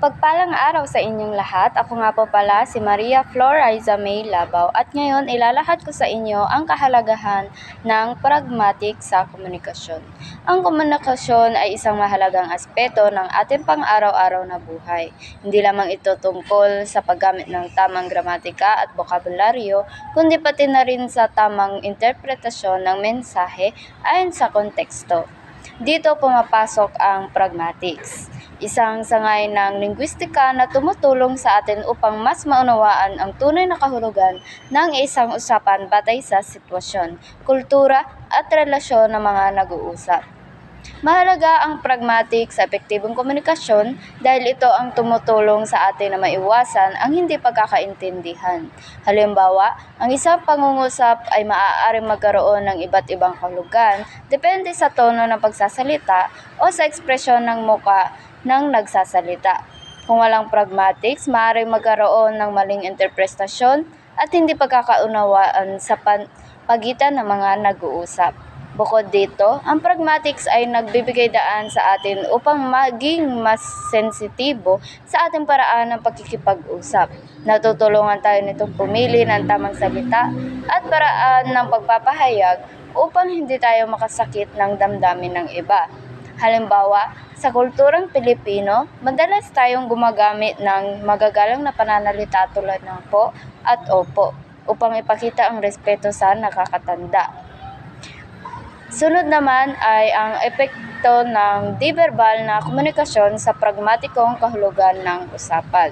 Mapagpalang araw sa inyong lahat. Ako nga po pala si Maria Flor Aiza May Labaw at ngayon ilalahad ko sa inyo ang kahalagahan ng pragmatic sa komunikasyon. Ang komunikasyon ay isang mahalagang aspeto ng ating pang-araw-araw na buhay. Hindi lamang ito tungkol sa paggamit ng tamang gramatika at bokabularyo, kundi pati na rin sa tamang interpretasyon ng mensahe ayon sa konteksto. Dito pumapasok ang pragmatics, isang sangay ng linguistika na tumutulong sa atin upang mas maunawaan ang tunay na kahulugan ng isang usapan batay sa sitwasyon, kultura at relasyon ng mga nag-uusap. Mahalaga ang pragmatic sa epektibong komunikasyon dahil ito ang tumutulong sa atin na maiwasan ang hindi pagkakaintindihan. Halimbawa, ang isang pangungusap ay maaaring magkaroon ng iba't ibang kahulugan depende sa tono ng pagsasalita o sa ekspresyon ng muka ng nagsasalita. Kung walang pragmatics, maaaring magkaroon ng maling interpretasyon at hindi pagkakaunawaan sa pagitan ng mga nag-uusap. Bukod dito, ang pragmatics ay nagbibigay daan sa atin upang maging mas sensitibo sa ating paraan ng pagkikipag-usap. Natutulungan tayo nitong pumili ng tamang salita at paraan ng pagpapahayag upang hindi tayo makasakit ng damdamin ng iba. Halimbawa, sa kulturang Pilipino, madalas tayong gumagamit ng magagalang na pananalita tulad ng po at opo upang ipakita ang respeto sa nakakatanda. Sunod naman ay ang epekto ng di-verbal na komunikasyon sa pragmatikong kahulugan ng usapan.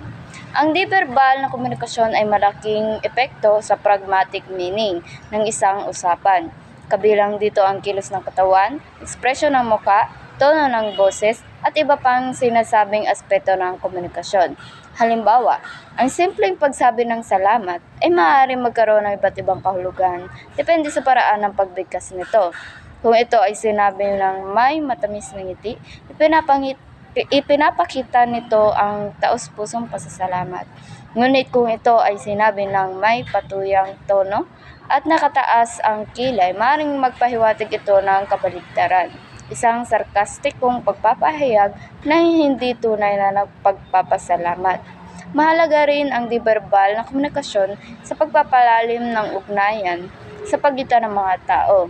Ang di-verbal na komunikasyon ay malaking epekto sa pragmatic meaning ng isang usapan. Kabilang dito ang kilos ng katawan, ekspresyon ng muka, tono ng boses, at iba pang sinasabing aspeto ng komunikasyon. Halimbawa, ang simpleng pagsabi ng salamat ay maaaring magkaroon ng iba't ibang kahulugan depende sa paraan ng pagbigkas nito. Kung ito ay sinabi ng may matamis na ngiti, ipinapakita nito ang taos-pusong pasasalamat. Ngunit kung ito ay sinabi ng may patuyang tono at nakataas ang kilay, maaaring magpahiwatig ito ng kabaligtaran, isang sarkastikong pagpapahayag na hindi tunay na pagpapasalamat. Mahalaga rin ang di-verbal na komunikasyon sa pagpapalalim ng ugnayan sa pagitan ng mga tao.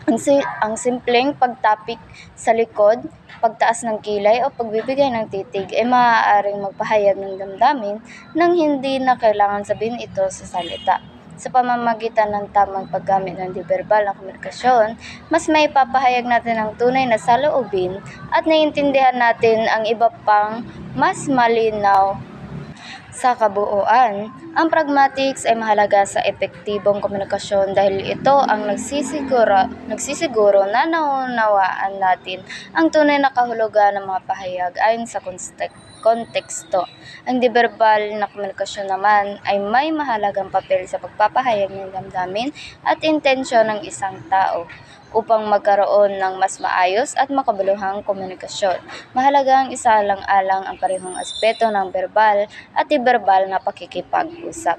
Ang simpleng pagtapik sa likod, pagtaas ng kilay o pagbibigay ng titig ay maaaring magpahayag ng damdamin nang hindi na kailangan sabihin ito sa salita. Sa pamamagitan ng tamang paggamit ng di-verbal na komunikasyon, mas may papahayag natin ang tunay na saloobin at naiintindihan natin ang iba pang mas malinaw. Sa kabuuan, ang pragmatics ay mahalaga sa epektibong komunikasyon dahil ito ang nagsisiguro na naunawaan natin ang tunay na kahulugan ng mga pahayag ayon sa konteksto. Ang di-verbal na komunikasyon naman ay may mahalagang papel sa pagpapahayag ng damdamin at intensyon ng isang tao upang magkaroon ng mas maayos at makabuluhang komunikasyon. Mahalagang isaalang-alang ang parehong aspeto ng verbal at di-verbal na pakikipag-usap.